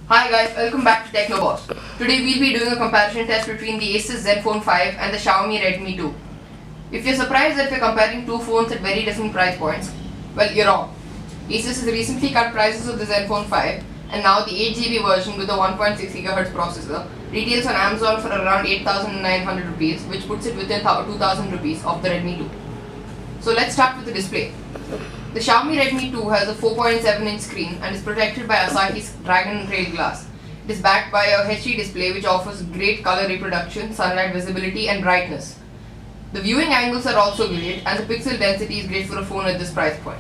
Hi guys, welcome back to TechnoBoss. Today we'll be doing a comparison test between the Asus Zenfone 5 and the Xiaomi RedMI 2. If you're surprised that we're comparing two phones at very different price points, well, you're wrong. Asus has recently cut prices of the Zenfone 5 and now the 8GB version with the 1.6 GHz processor retails on Amazon for around 8,900 rupees, which puts it within 2,000 rupees of the RedMI 2. So let's start with the display. The Xiaomi RedMI 2 has a 4.7-inch screen and is protected by Asahi's Dragon Rail glass. It is backed by a HD display which offers great color reproduction, sunlight visibility and brightness. The viewing angles are also great and the pixel density is great for a phone at this price point.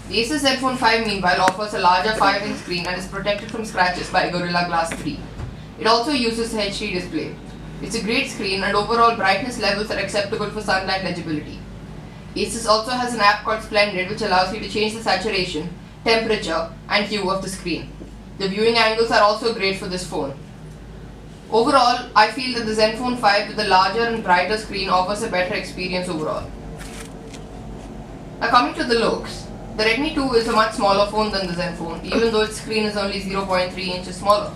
The Asus Zenfone 5 meanwhile offers a larger 5-inch screen and is protected from scratches by Gorilla Glass 3. It also uses a HD display. It's a great screen and overall brightness levels are acceptable for sunlight legibility. Asus also has an app called Splendid which allows you to change the saturation, temperature and hue of the screen. The viewing angles are also great for this phone. Overall, I feel that the Zenfone 5 with the larger and brighter screen offers a better experience overall. Now coming to the looks, the RedMI 2 is a much smaller phone than the Zenfone, even though its screen is only 0.3 inches smaller.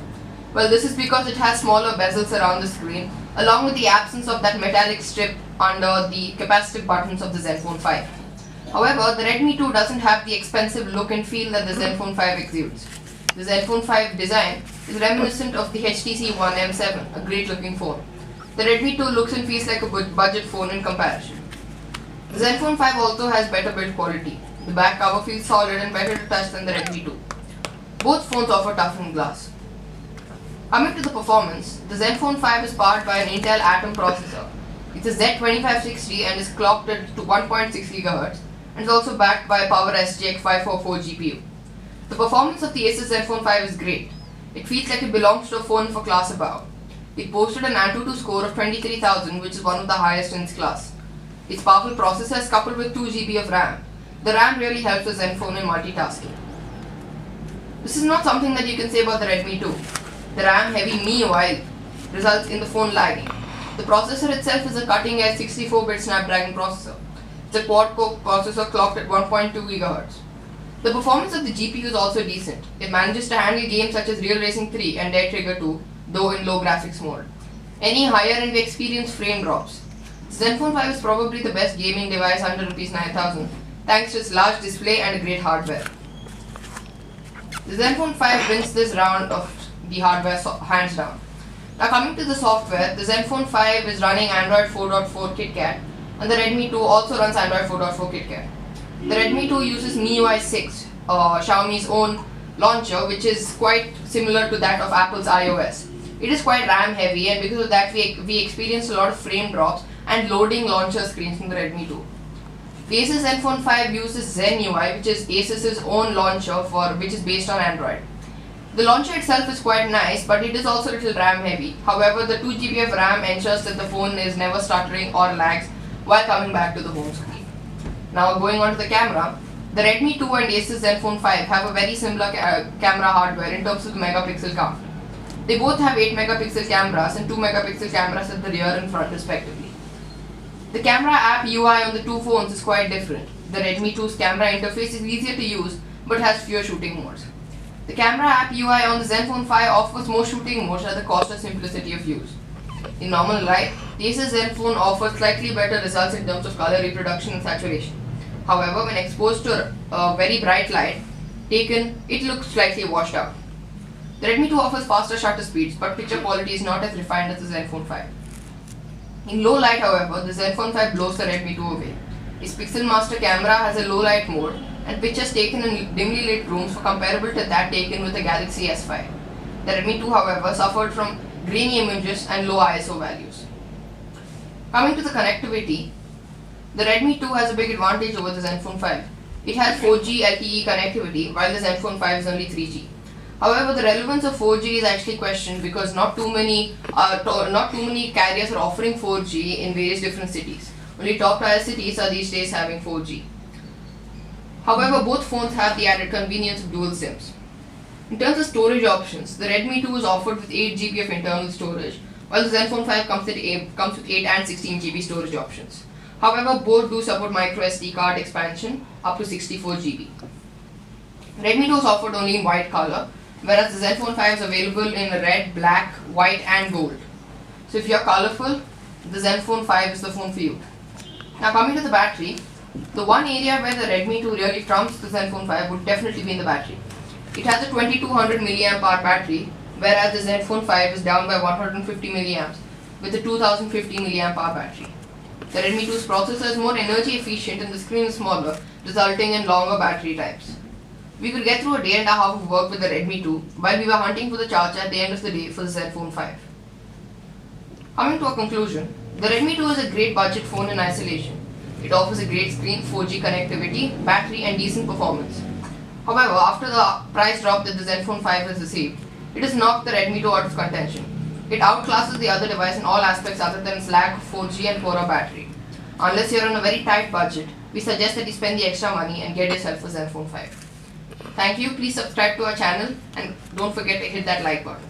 Well, this is because it has smaller bezels around the screen, along with the absence of that metallic strip under the capacitive buttons of the Zenfone 5. However, the RedMI 2 doesn't have the expensive look and feel that the Zenfone 5 exudes. The Zenfone 5 design is reminiscent of the HTC One M7, a great looking phone. The RedMI 2 looks and feels like a budget phone in comparison. The Zenfone 5 also has better build quality. The back cover feels solid and better to touch than the RedMI 2. Both phones offer toughened glass. Coming to the performance, the Zenfone 5 is powered by an Intel Atom processor. It's a Z2560 and is clocked at 1.6 GHz and is also backed by a Power SGX 544 GPU. The performance of the Asus Zenfone 5 is great. It feels like it belongs to a phone for class above. It posted an Antutu score of 23,000, which is one of the highest in its class. Its powerful processor is coupled with 2GB of RAM. The RAM really helps the Zenfone in multitasking. This is not something that you can say about the RedMI 2. The RAM-heavy MIUI results in the phone lagging. The processor itself is a cutting-edge 64-bit Snapdragon processor. It's a quad-core processor clocked at 1.2 GHz. The performance of the GPU is also decent. It manages to handle games such as Real Racing 3 and Dead Trigger 2, though in low graphics mode. Any higher and we experience frame drops. The Zenfone 5 is probably the best gaming device under Rs 9,000, thanks to its large display and great hardware. The Zenfone 5 wins this round of the hardware hands down. Now coming to the software, the Zenfone 5 is running Android 4.4 KitKat and the RedMI 2 also runs Android 4.4 KitKat. The RedMI 2 uses MIUI 6, Xiaomi's own launcher, which is quite similar to that of Apple's iOS. It is quite RAM heavy and because of that we experience a lot of frame drops and loading launcher screens from the RedMI 2. The Asus Zenfone 5 uses Zen UI, which is Asus's own launcher which is based on Android. The launcher itself is quite nice, but it is also a little RAM heavy. However, the 2GB of RAM ensures that the phone is never stuttering or lags while coming back to the home screen. Now going on to the camera, the RedMI 2 and Asus Zenfone 5 have a very similar camera hardware in terms of the megapixel count. They both have 8 megapixel cameras and 2 megapixel cameras at the rear and front respectively. The camera app UI on the two phones is quite different. The RedMI 2's camera interface is easier to use but has fewer shooting modes. The camera app UI on the Zenfone 5 offers more shooting modes at the cost of simplicity of use. In normal light, the Asus Zenfone offers slightly better results in terms of color reproduction and saturation. However, when exposed to a very bright light it looks slightly washed out. The RedMI 2 offers faster shutter speeds, but picture quality is not as refined as the Zenfone 5. In low light, however, the Zenfone 5 blows the RedMI 2 away. Its Pixel Master camera has a low light mode and pictures taken in dimly lit rooms are comparable to that taken with the Galaxy S5. The RedMI 2, however, suffered from grainy images and low ISO values. Coming to the connectivity, the RedMI 2 has a big advantage over the Zenfone 5. It has 4G LTE connectivity while the Zenfone 5 is only 3G. However, the relevance of 4G is actually questioned because not too many carriers are offering 4G in various different cities. Only top tier cities are these days having 4G. However, both phones have the added convenience of dual SIMs. In terms of storage options, the RedMI 2 is offered with 8GB of internal storage, while the Zenfone 5 comes with 8 and 16GB storage options. However, both do support microSD card expansion up to 64GB. RedMI 2 is offered only in white color, whereas the Zenfone 5 is available in red, black, white and gold. So if you are colorful, the Zenfone 5 is the phone for you. Now coming to the battery, the one area where the Redmi 2 really trumps the Zenfone 5 would definitely be in the battery. It has a 2200 mAh battery, whereas the Zenfone 5 is down by 150 mAh with a 2050 mAh battery. The Redmi 2's processor is more energy efficient and the screen is smaller, resulting in longer battery times. We could get through a day and a half of work with the Redmi 2 while we were hunting for the charger at the end of the day for the Zenfone 5. Coming to a conclusion, the Redmi 2 is a great budget phone in isolation. It offers a great screen, 4G connectivity, battery and decent performance. However, after the price drop that the Zenfone 5 has received, it has knocked the Redmi 2 out of contention. It outclasses the other device in all aspects other than its lack of 4G and poorer battery. Unless you are on a very tight budget, we suggest that you spend the extra money and get yourself a Zenfone 5. Thank you, please subscribe to our channel and don't forget to hit that like button.